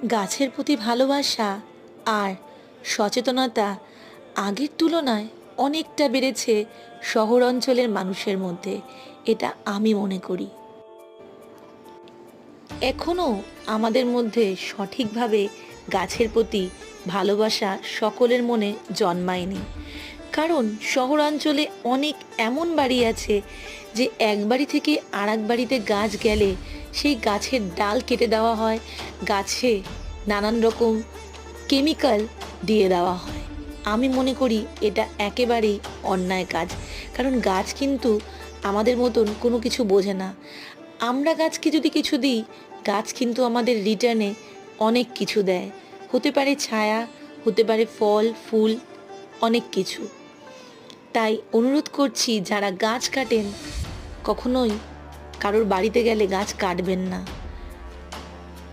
গাছের প্রতি ভালোবাসা আর সচেতনতা আগের তুলনায় অনেকটা বেড়েছে শহর অঞ্চলের মানুষের মধ্যে, এটা আমি মনে করি। এখনও আমাদের মধ্যে সঠিকভাবে গাছের প্রতি ভালোবাসা সকলের মনে জন্মায়নি। কারণ শহরাঞ্চলে অনেক এমন বাড়ি আছে যে এক বাড়ি থেকে আর এক বাড়িতে গাছ গেলে সেই গাছের ডাল কেটে দেওয়া হয়, গাছে নানান রকম কেমিক্যাল দিয়ে দেওয়া হয়। আমি মনে করি এটা একেবারেই অন্যায় কাজ। কারণ গাছ কিন্তু আমাদের মতন কোনো কিছু বোঝে না। আমরা গাছকে যদি কিছু দিই, গাছ কিন্তু আমাদের রিটার্নে অনেক কিছু দেয়। হতে পারে ছায়া, হতে পারে ফল ফুল, অনেক কিছু। তাই অনুরোধ করছি, যারা গাছ কাটেন কখনোই কারোর বাড়িতে গেলে গাছ কাটবেন না।